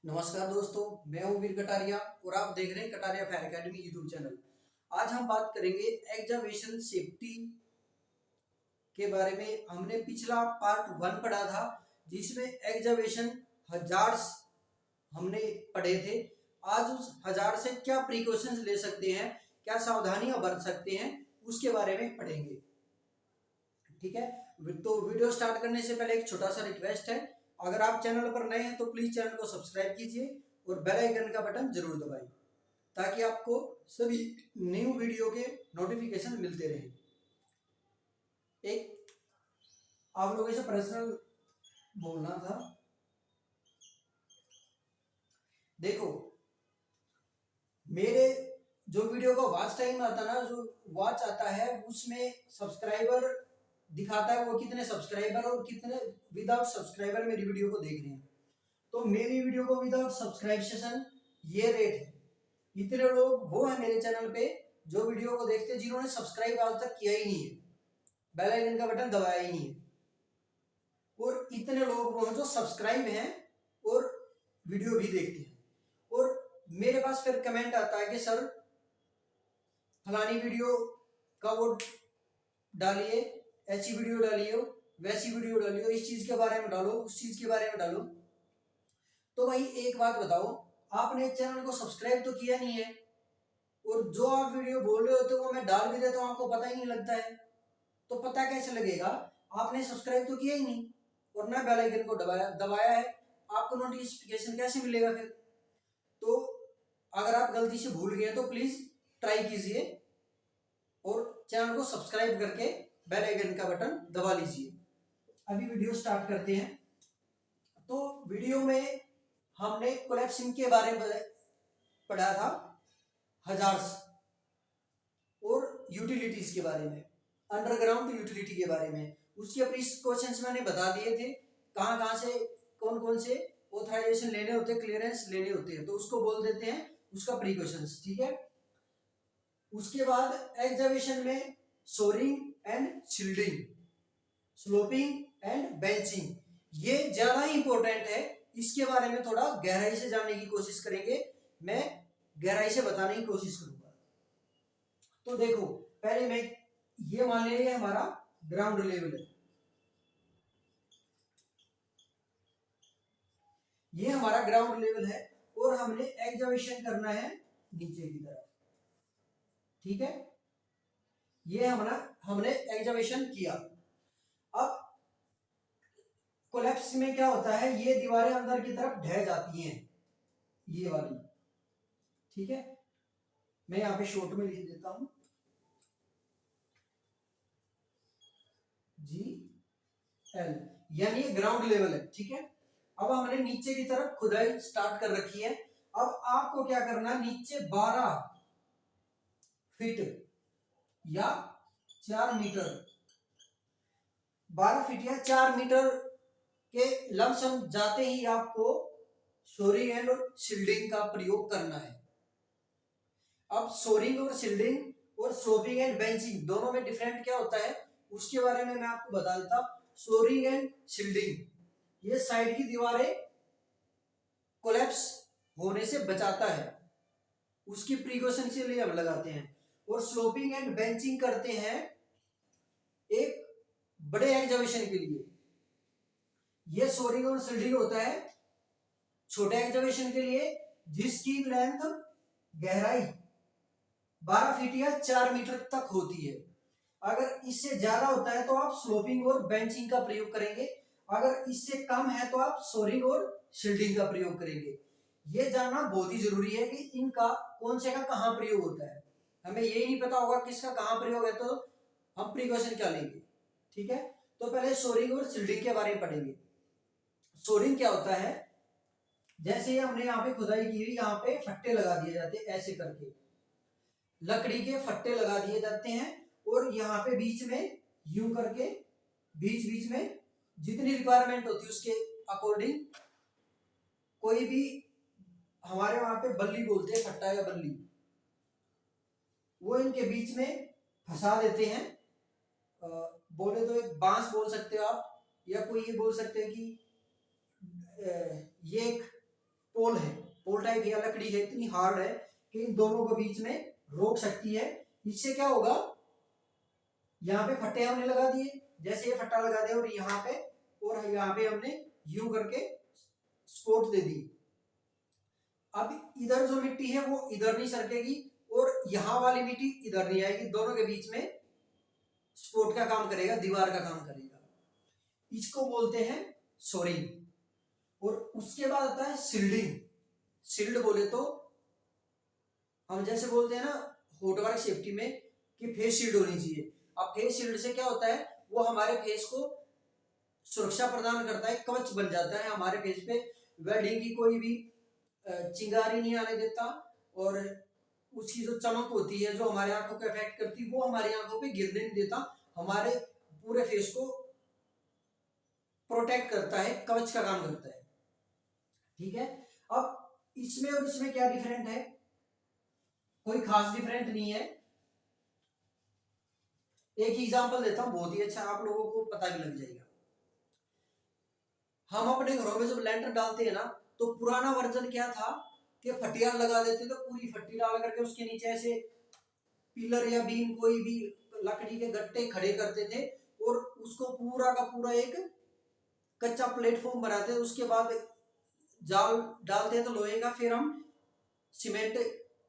नमस्कार दोस्तों, मैं हूं वीर कटारिया और आप देख रहे हैं Kataria fire academy YouTube channel. आज हम बात करेंगे एग्जामिनेशन सेफ्टी के बारे में। हमने पिछला पार्ट 1 पढ़ा था जिसमें एग्जामिनेशन हजार्ड्स हमने पढ़े थे। आज उस हजार से क्या प्रिकॉशंस ले सकते हैं, क्या सावधानियां बरत सकते हैं, उसके बारे में पढ़ेंगे। ठीक है, तो वीडियो स्टार्ट करने से पहले एक छोटा सा रिक्वेस्ट है, अगर आप चैनल पर नए हैं तो प्लीज चैनल को सब्सक्राइब कीजिए और बेल आइकन का बटन जरूर दबाएं ताकि आपको सभी न्यू वीडियो के नोटिफिकेशन मिलते रहें। एक आप लोगों से पर्सनल बोलना था। देखो, मेरे जो वीडियो का वॉच टाइम आता ना, जो वॉच आता है उसमें सब्सक्राइबर दिखाता है वो कितने सब्सक्राइबर और कितने विदाउट सब्सक्राइबर मेरी वीडियो को देख रहे हैं। तो मेरी वीडियो को विदाउट सब्सक्रिप्शन ये रेट है। इतने लोग वो है मेरे चैनल पे जो वीडियो को देखते हैं जिन्होंने सब्सक्राइब आज तक किया ही नहीं है, बेल आइकन का बटन दबाया ही नहीं है। और इतने लोग वो जो सब्सक्राइब हैं और वीडियो भी देखते हैं। और मेरे पास फिर कमेंट आता है कि सर फलानी वीडियो का वो डालिए, ऐसी वीडियो डालिए, वैसी वीडियो डालिए, इस चीज के बारे में डालो, उस चीज के बारे में डालो। तो भाई एक बात बताओ, आपने चैनल को सब्सक्राइब तो किया नहीं है और जो आप वीडियो बोल रहे होते हो वो मैं डाल भी देता हूँ, आपको पता ही नहीं लगता है। तो पता कैसे लगेगा? आपने सब्सक्राइब तो किया ही नहीं और ना बेल आइकन को दबाया है, आपको नोटिफिकेशन कैसे मिलेगा फिर? तो अगर आप गलती से भूल गए तो प्लीज ट्राई कीजिए और चैनल को सब्सक्राइब करके बेल आइकन का बटन दबा लीजिए। अभी वीडियो स्टार्ट करते हैं। तो वीडियो में हमने कोलैप्सिंग के बारे में पढ़ा था, हजार्ड्स और यूटिलिटीज के बारे में, अंडरग्राउंड यूटिलिटी के बारे में। उसके प्रिकॉशंस मैंने बता दिए थे, कहाँ कहाँ से कौन कौन से ऑथराइजेशन लेने होते हैं, क्लियरेंस लेने होते हैं, तो उसको बोल देते हैं उसका प्रिकॉशंस। ठीक है, उसके बाद एग्जामिनेशन में shoring and shielding, sloping and benching, ये ज्यादा इंपॉर्टेंट है। इसके बारे में थोड़ा गहराई से जानने की कोशिश करेंगे, मैं गहराई से बताने की कोशिश करूंगा। तो देखो, पहले मैं ये मान लीजिए हमारा ग्राउंड लेवल है, ये हमारा ग्राउंड लेवल है और हमने एग्जामिनेशन करना है नीचे की तरफ। ठीक है, ये हमने एग्जामिनेशन किया। अब कोलैप्स में क्या होता है, ये दीवारें अंदर की तरफ ढह जाती हैं, ये वाली। ठीक है, मैं यहां पे शॉर्ट में लिख देता हूं GL, यानी ग्राउंड लेवल है। ठीक है, अब हमने नीचे की तरफ खुदाई स्टार्ट कर रखी है। अब आपको क्या करना है, नीचे 12 फीट या 4 मीटर, 12 फीट या 4 मीटर के लमसम जाते ही आपको सोरिंग एंड शील्डिंग का प्रयोग करना है। अब सोरिंग और शील्डिंग और स्लोपिंग एंड बेंचिंग दोनों में डिफरेंट क्या होता है उसके बारे में मैं आपको बता देता हूं। सोरिंग एंड शील्डिंग, ये साइड की दीवारें कोलैप्स होने से बचाता है, उसकी प्रिकॉशन के लिए हम लगाते हैं। और स्लोपिंग एंड बेंचिंग करते हैं एक बड़े एग्जामिनेशन के लिए। ये सोरिंग और शील्डिंग होता है छोटे एग्जामिनेशन के लिए, जिसकी लेंथ गहराई 12 फीट या 4 मीटर तक होती है। अगर इससे ज्यादा होता है तो आप स्लोपिंग और बेंचिंग का प्रयोग करेंगे, अगर इससे कम है तो आप सोरिंग और शील्डिंग का प्रयोग करेंगे। ये जानना बहुत ही जरूरी है कि इनका कौन से का कहां प्रयोग होता है। हमें यही नहीं पता होगा किसका कहां प्रयोग है तो हम प्रिकॉशन क्या लेंगे। ठीक है, तो पहले सोरिंग और शील्डिंग के बारे में पढ़ेंगे। सोरिंग क्या होता है, जैसे हमने यहाँ पे खुदाई की हुई, यहाँ पे फट्टे लगा दिए जाते हैं, ऐसे करके लकड़ी के फट्टे लगा दिए जाते हैं और यहाँ पे बीच में यूं करके बीच बीच में जितनी रिक्वायरमेंट होती है उसके अकॉर्डिंग कोई भी, हमारे वहां पे बल्ली बोलते हैं, फट्टा या बल्ली, वो इनके बीच में फंसा देते हैं। बोले तो एक बांस बोल सकते हो आप, या कोई ये बोल सकते हैं कि ये एक पोल टाइप या लकड़ी है इतनी हार्ड है कि इन दोनों को बीच में रोक सकती है। इससे क्या होगा, यहाँ पे फट्टे हमने लगा दिए, जैसे ये फट्टा लगा दिया और यहाँ पे, और यहाँ पे हमने यूं करके सपोर्ट दे दी। अब इधर जो मिट्टी है वो इधर नहीं सरकेगी और यहाँ वाली मिट्टी इधर नहीं आएगी, दोनों के बीच में सपोर्ट का काम करेगा, दीवार का काम करेगा। इसको बोलते हैं सोरिंग। और उसके बाद आता है शिल्डिंग। शिल्ड बोले तो हम जैसे बोलते हैं ना हॉट वर्क सेफ्टी में कि फेस शील्ड होनी चाहिए। अब फेस शील्ड से क्या होता है, वो हमारे फेस को सुरक्षा प्रदान करता है, कवच बन जाता है हमारे फेस पे। वेल्डिंग की कोई भी चिंगारी नहीं आने देता और उसकी जो चमक होती है जो हमारे आंखों को अफेक्ट करती है वो हमारी आंखों पे गिरने नहीं देता, हमारे पूरे फेस को प्रोटेक्ट करता है, कवच का काम करता है। ठीक है, अब इसमें और इसमें क्या डिफरेंट है, कोई खास डिफरेंट नहीं है। एक एग्जांपल देता हूं बहुत ही अच्छा, आप लोगों को पता भी लग जाएगा। हम अपने घरों में जब लेंटर डालते हैं ना, तो पुराना वर्जन क्या था कि फटिया लगा देते थे, पूरी फट्टी डाल करके उसके नीचे ऐसे पिलर या बीम कोई भी लकड़ी के गट्टे खड़े करते थे और उसको पूरा का पूरा एक कच्चा प्लेटफॉर्म बनाते थे। उसके बाद जाल डालते तो लोहे का, फिर हम सीमेंट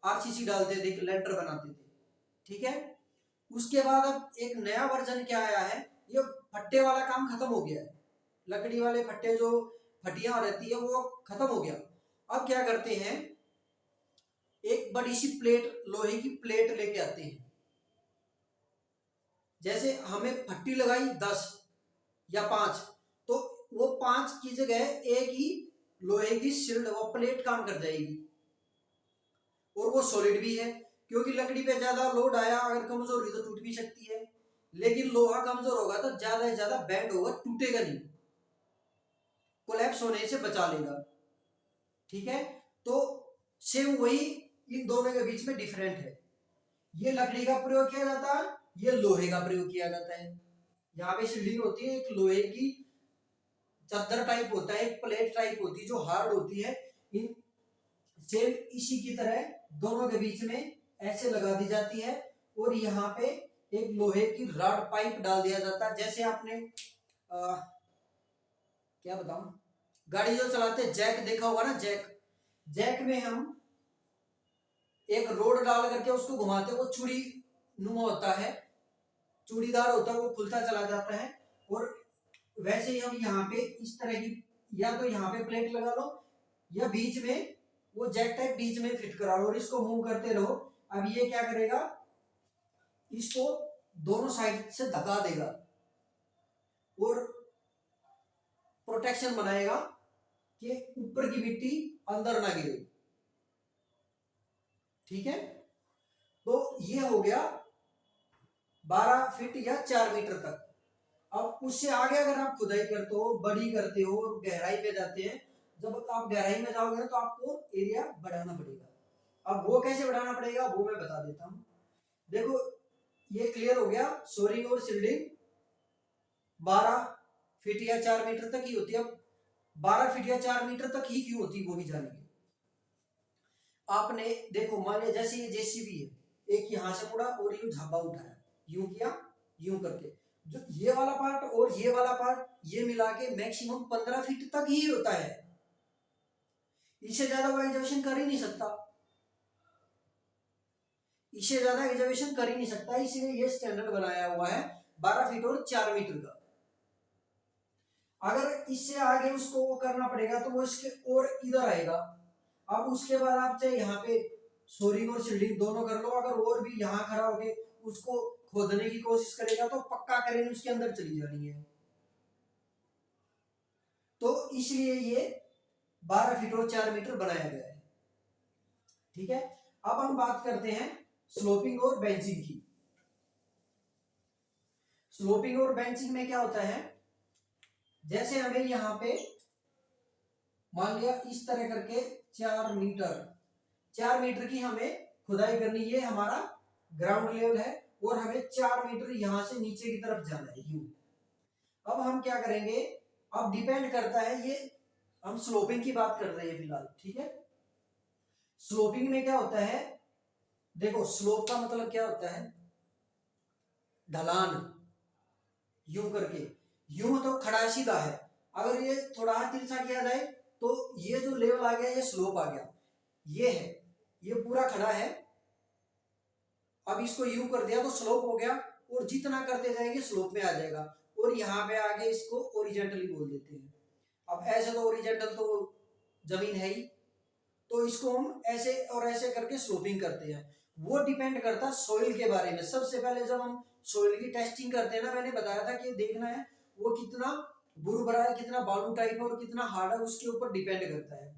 आरसीसी डालते थे, लेंटर बनाते थे। ठीक है, उसके बाद अब एक नया वर्जन क्या आया है, ये फट्टे वाला काम खत्म हो गया है। लकड़ी वाले फट्टे जो फटियां रहती है वो खत्म हो गया। अब क्या करते हैं, एक बड़ी सी प्लेट, लोहे की प्लेट लेके आते हैं। जैसे हमें फट्टी लगाई 10 या 5, तो वो 5 की जगह एक ही लोहे की शील्ड वो प्लेट काम कर जाएगी और वो सॉलिड भी है, क्योंकि लकड़ी पे ज्यादा लोड आया अगर कमजोर हुई तो टूट भी सकती है, लेकिन लोहा कमजोर होगा तो ज्यादा से ज्यादा बेंड होगा, टूटेगा नहीं, कोलैप्स होने से बचा लेगा। ठीक है, तो सेम वही इन दोनों के बीच में डिफरेंट है। ये लकड़ी का प्रयोग किया जाता है, ये लोहे का प्रयोग किया जाता है। यहाँ पे शील्डिंग होती है, एक लोहे की चादर टाइप होता है, एक प्लेट टाइप होती है जो हार्ड होती है। इन सेम इसी की तरह दोनों के बीच में ऐसे लगा दी जाती है और यहाँ पे एक लोहे की रॉड पाइप डाल दिया जाता है। जैसे आपने क्या बताऊं, गाड़ी जो चलाते हैं जैक देखा होगा ना, जैक में हम एक रोड डाल करके उसको घुमाते हैं, वो चूड़ी नुमा होता है, चूड़ीदार होता है, वो खुलता चला जाता है। और वैसे ही हम यहाँ पे इस तरह की, या तो यहाँ पे प्लेट लगा लो या बीच में वो जैक टाइप बीच में फिट करा लो और इसको मूव करते रहो। अब ये क्या करेगा, इसको दोनों साइड से धका देगा और प्रोटेक्शन बनाएगा कि ऊपर की मिट्टी अंदर ना गिरे। ठीक है, तो ये हो गया 12 फीट या 4 मीटर तक। अब उससे आगे अगर आप खुदाई करते हो, बड़ी करते हो, गहराई पे जाते हैं, जब आप गहराई में जाओगे तो आपको एरिया बढ़ाना पड़ेगा। अब वो कैसे बढ़ाना पड़ेगा वो मैं बता देता हूं। देखो ये क्लियर हो गया, सोरिंग और शिल्डिंग 12 फीट या 4 मीटर तक ही होती है। अब 12 फीट या 4 मीटर तक ही क्यों होती है वो भी जानेंगे। आपने देखो, मान लिया जैसे ये जेसीबी है, एक यहां से मुड़ा और यूं झापा उठाया, यूं किया, यूं करके, जो ये वाला पार्ट और ये वाला पार्ट ये मिला के मैक्सिमम 15 फीट तक ही होता है, इससे ज्यादा वो एग्जीबिशन कर ही नहीं सकता, इससे ज्यादा एग्जीबिशन कर ही नहीं सकता। इसलिए ये स्टैंडर्ड बनाया हुआ है 12 फीट और 4 मीटर का। अगर इससे आगे उसको वो करना पड़ेगा तो वो इसके और इधर आएगा। अब उसके बाद आप चाहे यहाँ पे सोरिंग और शिल्डिंग दोनों कर लो, अगर और भी यहाँ खड़ा होके उसको खोदने की कोशिश करेगा तो पक्का करेंगे उसके अंदर चली जानी है। तो इसलिए ये 12 फीट और 4 मीटर बनाया गया है। ठीक है, अब हम बात करते हैं स्लोपिंग और बेंचिंग की। स्लोपिंग और बेंचिंग में क्या होता है, जैसे हमें यहाँ पे मान लिया इस तरह करके 4 मीटर की हमें खुदाई करनी, ये हमारा ग्राउंड लेवल है और हमें 4 मीटर यहां से नीचे की तरफ जाना है यूं। अब हम क्या करेंगे, अब डिपेंड करता है, ये हम स्लोपिंग की बात कर रहे हैं फिलहाल। ठीक है, स्लोपिंग में क्या होता है, देखो स्लोप का मतलब क्या होता है, ढलान, यूं करके, यूं तो खड़ा सीधा है, अगर ये थोड़ा तिरछा किया जाए तो ये जो लेवल आ गया ये स्लोप आ गया, ये है, ये पूरा खड़ा है, अब इसको यूं कर दिया तो स्लोप हो गया, और जितना करते जाएंगे स्लोप में आ जाएगा, और यहाँ पे आगे इसको ओरिजेंटली बोल देते हैं। अब ऐसे तो ओरिजेंटल तो जमीन है ही, तो इसको हम ऐसे और ऐसे करके स्लोपिंग करते हैं। वो डिपेंड करता है सोइल के बारे में। सबसे पहले जब हम सोइल की टेस्टिंग करते हैं ना, मैंने बताया था कि देखना है वो कितना बुरबुरा है, कितना बालू टाइप है और कितना हार्ड है, उसके ऊपर डिपेंड करता है।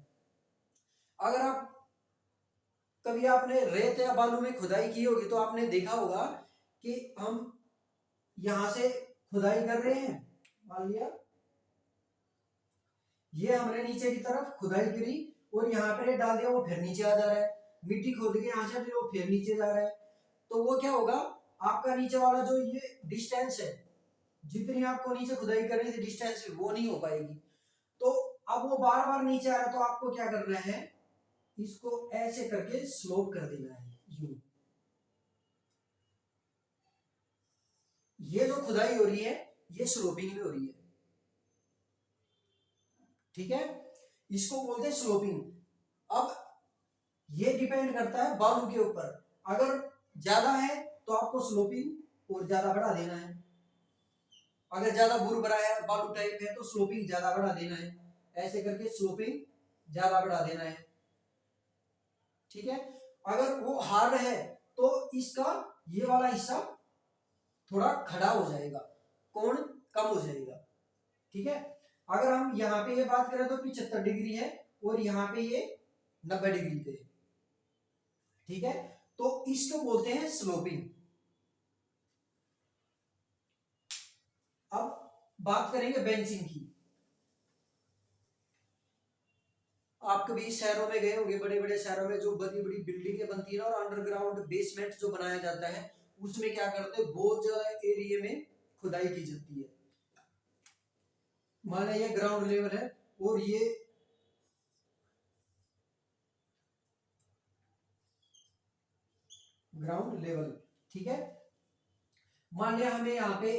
अगर आप कभी आपने रेत या बालू में खुदाई की होगी तो आपने देखा होगा कि हम यहां से खुदाई कर रहे हैं, मान लिया ये हमने नीचे की तरफ खुदाई करी और यहाँ पे डाल दिया, वो फिर नीचे आ जा रहा है, मिट्टी खोद के यहाँ से वो फिर नीचे जा रहा है, तो वो क्या होगा, आपका नीचे वाला जो ये डिस्टेंस है, जितनी आपको नीचे खुदाई करनी थी डिस्टेंस वो नहीं हो पाएगी। तो अब वो बार बार नीचे आ रहा है, तो आपको क्या करना है, इसको ऐसे करके स्लोप कर देना है, यूं। ये जो खुदाई हो रही है ये स्लोपिंग में हो रही है, ठीक है, इसको बोलते हैं स्लोपिंग। अब ये डिपेंड करता है बालू के ऊपर, अगर ज्यादा है तो आपको स्लोपिंग और ज्यादा बढ़ा देना है, अगर ज्यादा बुरबुरा है बालू टाइप है तो स्लोपिंग ज्यादा बढ़ा देना है, ऐसे करके स्लोपिंग ज्यादा बढ़ा देना है, ठीक है। अगर वो हार्ड है तो इसका ये वाला हिस्सा थोड़ा खड़ा हो जाएगा, कोण कम हो जाएगा, ठीक है। अगर हम यहाँ पे ये बात करें तो 75 डिग्री है और यहाँ पे ये 90 डिग्री पे, ठीक है, तो इसको बोलते हैं स्लोपिंग। अब बात करेंगे बेंचिंग की। आप कभी शहरों में गए होंगे, बड़े बड़े शहरों में जो बड़ी बड़ी बिल्डिंगें बनती है ना, और अंडरग्राउंड बेसमेंट जो बनाया जाता है, उसमें क्या करते हैं, बहुत ज्यादा एरिया में खुदाई की जाती है। मान लीजिए ग्राउंड लेवल है और ये ग्राउंड लेवल, ठीक है, मान लिया हमें यहाँ पे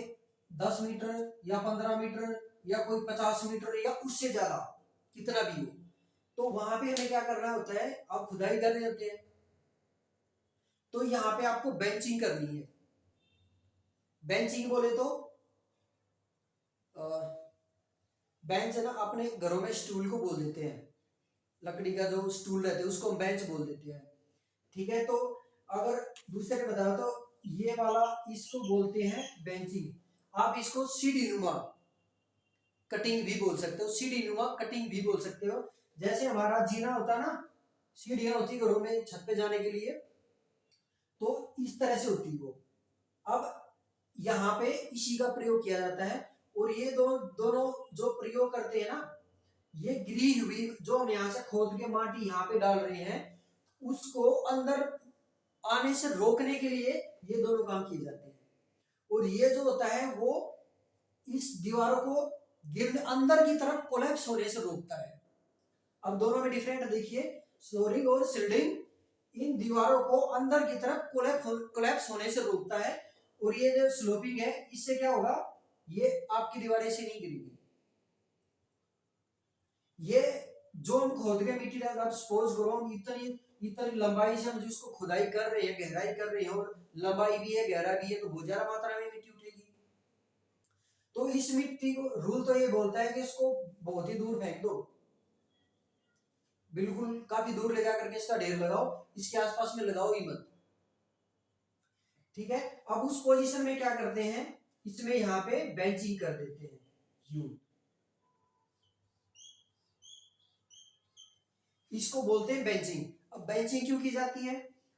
10 मीटर या 15 मीटर या कोई 50 मीटर या उससे ज्यादा कितना भी हो, तो वहां पे हमें क्या करना होता है, आप खुदाई कर रहे होते हैं तो यहाँ पे आपको बेंचिंग करनी है। बेंचिंग बोले तो बेंच ना अपने घरों में स्टूल को बोल देते हैं, लकड़ी का जो स्टूल रहते हैं उसको हम बेंच बोल देते हैं, ठीक है। तो अगर दूसरे बताओ तो ये वाला इसको बोलते हैं बेंचिंग। आप इसको सीढ़ी नुमा कटिंग भी बोल सकते हो, सीढ़ी नुमा कटिंग भी बोल सकते हो। जैसे हमारा जीना होता है ना, सीढ़ियां होती घरों में छत पे जाने के लिए, तो इस तरह से होती वो। अब यहाँ पे इसी का प्रयोग किया जाता है, और ये दोनों जो प्रयोग करते हैं ना, ये गिरी हुई जो हम यहाँ से खोद के माटी यहाँ पे डाल रहे हैं, उसको अंदर आने से रोकने के लिए ये दोनों काम किए जाते हैं। और ये जो होता है वो इस दीवारों को गिरने अंदर की तरफ कोलैप्स होने से रोकता है। अब दोनों में डिफरेंट देखिए, फ्लोरिंग और सिल्डिंग इन दीवारों को अंदर की तरफ कोलैप्स होने से रोकता है, और ये जो स्लोपिंग है इससे क्या होगा, ये आपकी दीवारें से नहीं गिरेगी। ये जो हम खोद के मिट्टी डाल, आप सपोज करो हम इतनी लंबाई से हम जिसको खुदाई कर रहे हैं, गहराई कर रहे हैं, और लंबाई भी है गहरा भी है, तो बहुत ज्यादा मात्रा में मिट्टी उठेगी। तो इस मिट्टी को रूल तो ये बोलता है कि इसको बहुत ही दूर फेंक दो, बिल्कुल काफी दूर ले जाकर के इसका ढेर लगाओ, इसके आसपास में लगाओ ही मत, ठीक है। अब उस पोजीशन में क्या करते हैं, इसमें यहाँ पे बेंचिंग कर देते हैं, यूं, इसको बोलते हैं बेंचिंग। अब बेंचिंग क्यों की जाती है,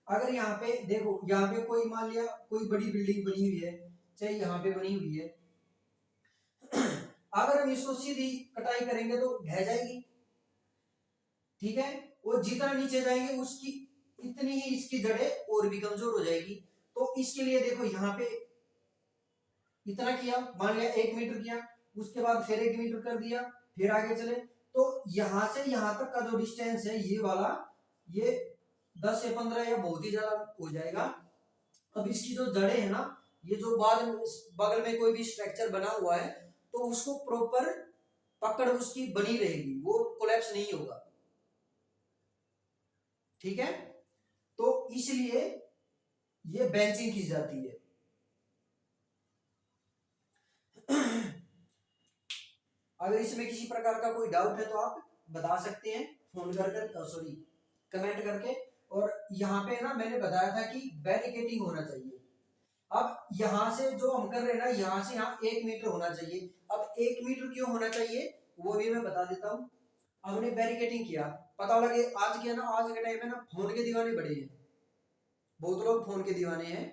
अगर यहाँ पे देखो, यहाँ पे कोई मान लिया कोई बड़ी बिल्डिंग बनी हुई है, चाहे यहाँ पे बनी हुई है, अगर हम इसको सीधी कटाई करेंगे तो ढह जाएगी, ठीक है, और जितना नीचे जाएंगे उसकी इतनी ही इसकी जड़ें और भी कमजोर हो जाएगी। तो इसके लिए देखो यहाँ पे इतना किया, मान लिया 1 मीटर किया, उसके बाद फिर 1 मीटर कर दिया, फिर आगे चले, तो यहां से यहां तक का जो डिस्टेंस है ये वाला, ये 10 से 15 या बहुत ही ज्यादा हो जाएगा। अब इसकी जो जड़ें है ना, ये जो बाद में बगल में कोई भी स्ट्रक्चर बना हुआ है तो उसको प्रॉपर पकड़ उसकी बनी रहेगी, वो कोलैप्स नहीं होगा। ठीक है, तो इसलिए ये बेंचिंग की जाती है। अगर इसमें किसी प्रकार का कोई डाउट है तो आप बता सकते हैं फोन कर सॉरी कमेंट करके। और यहाँ पे ना मैंने बताया था कि बैरिकेटिंग होना चाहिए। अब यहाँ से जो हम कर रहे हैं ना, यहाँ से यहाँ 1 मीटर होना चाहिए। अब 1 मीटर क्यों होना चाहिए वो भी मैं बता देता हूँ। हमने बैरिकेटिंग किया, पता लगे आज के ना, आज के टाइम में ना फोन के दीवाने बड़े हैं, बहुत लोग फोन के दीवाने हैं,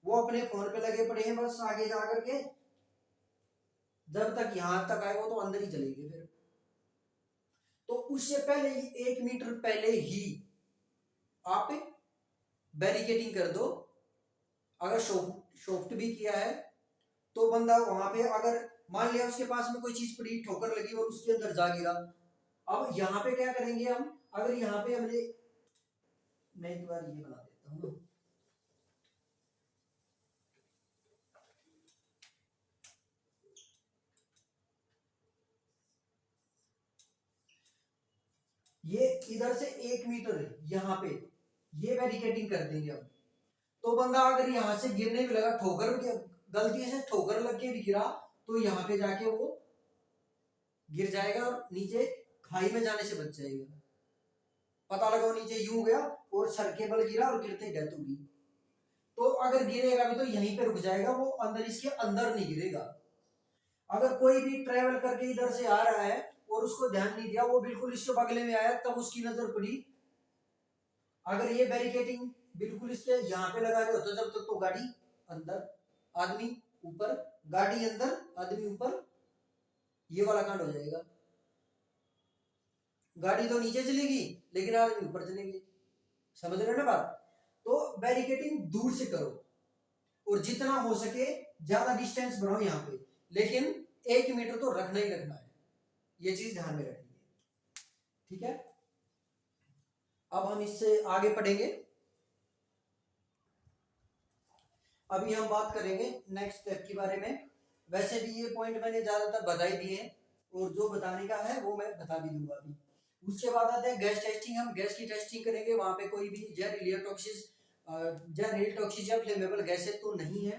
वो अपने फोन पे लगे पड़े हैं, बस आगे जा करके जब तक यहां तक आए वो तो अंदर ही चलेगी फिर। तो उससे पहले ही 1 मीटर पहले ही आप बैरिकेटिंग कर दो। अगर शॉफ्ट भी किया है तो बंदा वहां पे, अगर मान लिया उसके पास में कोई चीज पड़ी, ठोकर लगी और उसके अंदर जा गिरा, अब यहाँ पे क्या करेंगे हम, अगर यहाँ पे हमने, मैं एक बार ये बना देता हूँ, ये इधर से 1 मीटर है यहाँ पे, ये बैरिकेटिंग कर देंगे हम। तो बंदा अगर यहाँ से गिरने भी लगा, ठोकर गलती से ठोकर लग के भी गिरा, तो यहाँ पे जाके वो गिर जाएगा और नीचे खाई में जाने से बच जाएगा। पता लगा वो नीचे यूं गया और सर के बल गिरा और गिरते डेथ होगी। तो अगर गिरेगा भी तो यहीं पे रुक जाएगा, वो अंदर, इसके अंदर नहीं गिरेगा। अगर कोई भी ट्रेवल करके इधर से आ रहा है और उसको ध्यान नहीं दिया, वो बिल्कुल इसके बगले में आया, तब उसकी नजर पड़ी, अगर ये बैरिकेटिंग बिल्कुल इसके यहाँ पे लगा रहे हो तो जब तक तो गाड़ी अंदर, आदमी ऊपर, गाड़ी अंदर, आदमी ऊपर, ये वाला कांड हो जाएगा। गाड़ी तो नीचे चलेगी लेकिन आदमी ऊपर चलेंगे। समझ रहे हो ना बात? तो बैरिकेटिंग दूर से करो और जितना हो सके ज्यादा डिस्टेंस बनाओ यहाँ पे, लेकिन 1 मीटर तो रखना ही रखना है, ये चीज ध्यान में रखिए। ठीक है, अब हम इससे आगे पढ़ेंगे। अभी हम बात करेंगे नेक्स्ट स्टेप के बारे में। वैसे भी ये पॉइंट मैंने ज्यादातर बता ही दिए हैं और जो बताने का है वो मैं बता भी दूंगा अभी। उसके बाद आते हैं गैस टेस्टिंग। हम गैस की टेस्टिंग करेंगे, वहां पे कोई भी जहरीली टॉक्सिस या फ्लेमेबल गैसेज तो नहीं है।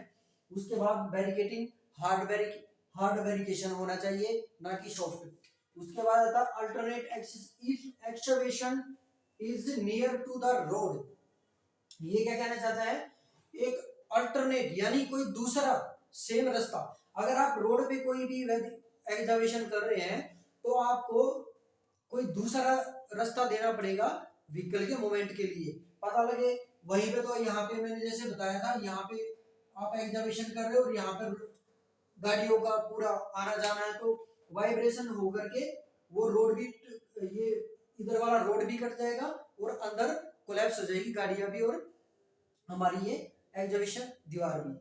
उसके बाद बैरिकेटिंग, हार्ड बैरिकेशन होना चाहिए, ना कि सॉफ्ट। उसके बाद आता है alternate access if excavation is near to the road. ये क्या कहना चाहता है, एक अल्टरनेट यानी कोई दूसरा सेम रास्ता। अगर आप रोड पे कोई भी एक्सकवेशन कर रहे हैं तो आपको कोई दूसरा रास्ता देना पड़ेगा व्हीकल के मूवमेंट के लिए। पता लगे वहीं पे, तो यहाँ पे मैंने जैसे बताया था, यहाँ पे आप एक्सकवेशन कर रहे हो और यहाँ पर गाड़ियों का पूरा आना जाना है, तो वाइब्रेशन होकर के वो रोड भी, ये इधर वाला रोड भी कट जाएगा और अंदर कोलैप्स हो जाएगी गाड़ियां भी और हमारी ये एक्सकवेशन दीवार भी।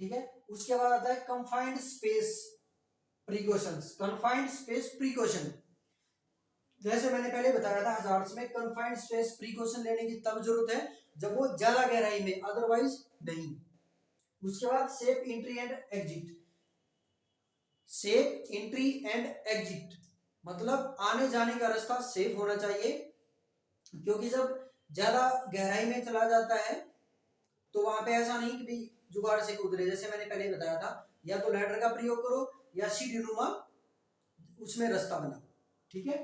ठीक है, उसके बाद आता है confined space precautions. Confined space precaution, जैसे मैंने पहले बताया था हजार्ड्स में, कंफाइंड स्पेस प्रिकॉशन लेने की तब जरूरत है जब वो ज्यादा गहराई में, अदरवाइज नहीं। उसके बाद safe entry and exit. Safe entry and exit मतलब आने जाने का रास्ता सेफ होना चाहिए, क्योंकि जब ज्यादा गहराई में चला जाता है तो वहां पे ऐसा नहीं कि भी जुगाड़ से कूद रहे, जैसे मैंने पहले बताया था, या तो लैडर का प्रयोग करो या सीढ़ी नुमा उसमें रास्ता बनाओ। ठीक है,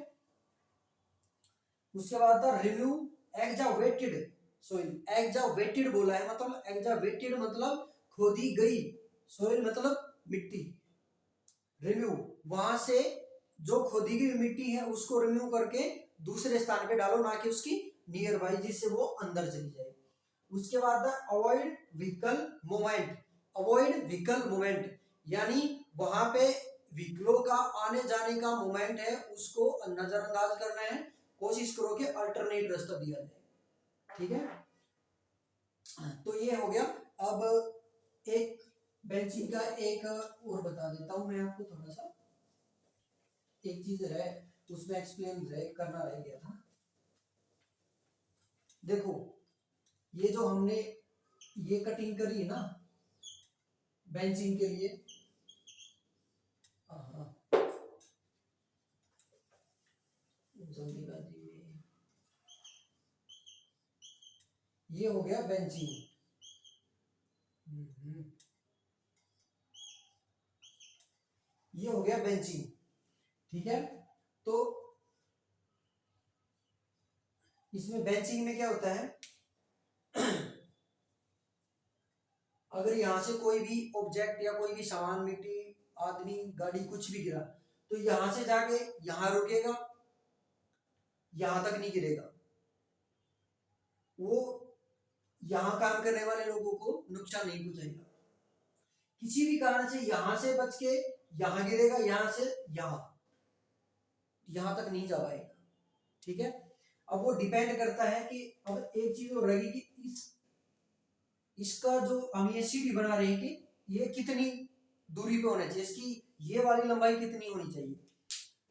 उसके बाद था रिमूव एक्जावेटेड सोइल। एक्जावेटेड बोला है, मतलब एक्जावेटेड मतलब खोदी गई, सोइल मतलब मिट्टी। रिमूव, वहां से जो खोदी गई मिट्टी है उसको रिमूव करके दूसरे स्थान पे डालो, ना कि उसकी नियर बाई, जिससे वो अंदर चली जाए। उसके बाद avoid vehicle movement. Avoid vehicle movement यानी वहां पे व्हीकलों का आने जाने का मूवमेंट है उसको नजरअंदाज करना है, कोशिश करो कि अल्टरनेट रास्ता दिया जाए। ठीक है, तो ये हो गया। अब एक बेंचिंग का एक और बता देता हूं मैं आपको, थोड़ा सा एक चीज रहे उसमें एक्सप्लेन रहे करना रह गया था। देखो ये जो हमने ये कटिंग करी है ना बेंचिंग के लिए, हाँ जल्दीबाजी में, ये हो गया बेंचिंग। ये हो गया बेंचिंग, ठीक है। तो इसमें बेंचिंग में क्या होता है, अगर यहां से कोई भी ऑब्जेक्ट या कोई भी सामान, मिट्टी, आदमी, गाड़ी, कुछ भी गिरा तो यहां से जाके यहां रुकेगा, यहां तक नहीं गिरेगा। वो यहां काम करने वाले लोगों को नुकसान नहीं पहुंचाएगा। किसी भी कारण से यहां से बच के यहां गिरेगा, यहां से यहां तक नहीं जा पाएगा, ठीक है। अब वो डिपेंड करता है कि अब एक चीज और रहेगी कि इसका जो हम ये सीढ़ी बना रहे हैं कि ये कितनी दूरी पे होना चाहिए, इसकी ये वाली लंबाई कितनी होनी चाहिए।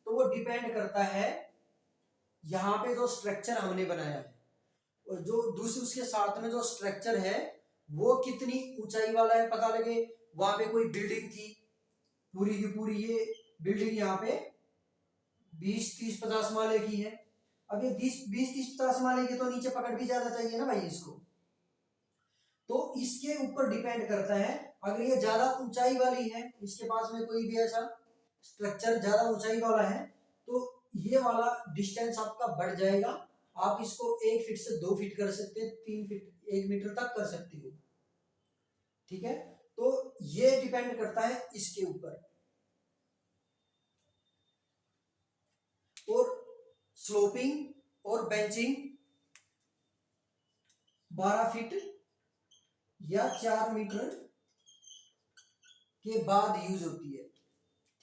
तो वो डिपेंड करता है यहाँ पे जो स्ट्रक्चर हमने बनाया है और जो दूसरे उसके साथ में जो स्ट्रक्चर है वो कितनी ऊंचाई वाला है, पता लगे। वहां पे कोई बिल्डिंग थी पूरी की पूरी, ये बिल्डिंग यहाँ पे 20, 30, 50 माले की है। अब ये 20, 30, 50 माले की तो नीचे पकड़ भी ज्यादा चाहिए ना भाई इसको। तो इसके ऊपर डिपेंड करता है, अगर ये ज्यादा ऊंचाई वाली है, इसके पास में कोई भी ऐसा स्ट्रक्चर ज्यादा ऊंचाई वाला है, तो ये वाला डिस्टेंस आपका बढ़ जाएगा। आप इसको 1 फीट से 2 फीट कर सकते हैं, 3 फीट 1 मीटर तक कर सकते हो, ठीक है। तो ये डिपेंड करता है इसके ऊपर। और स्लोपिंग और बेंचिंग 12 फीट या 4 मीटर के बाद यूज होती है,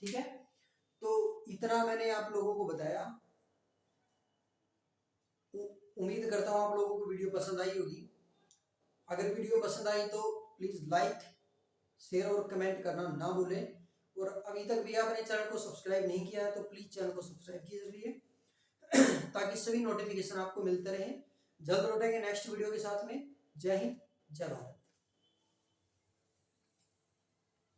ठीक है। तो इतना मैंने आप लोगों को बताया। उम्मीद करता हूं आप लोगों को वीडियो पसंद आई होगी। अगर वीडियो पसंद आई तो प्लीज लाइक, शेयर और कमेंट करना ना भूलें। और अभी तक भी आपने चैनल को सब्सक्राइब नहीं किया है तो प्लीज चैनल को सब्सक्राइब कीजिए ताकि सभी नोटिफिकेशन आपको मिलते रहें। जल्द लौटेंगे नेक्स्ट वीडियो के साथ में। जय हिंद, जय भारत।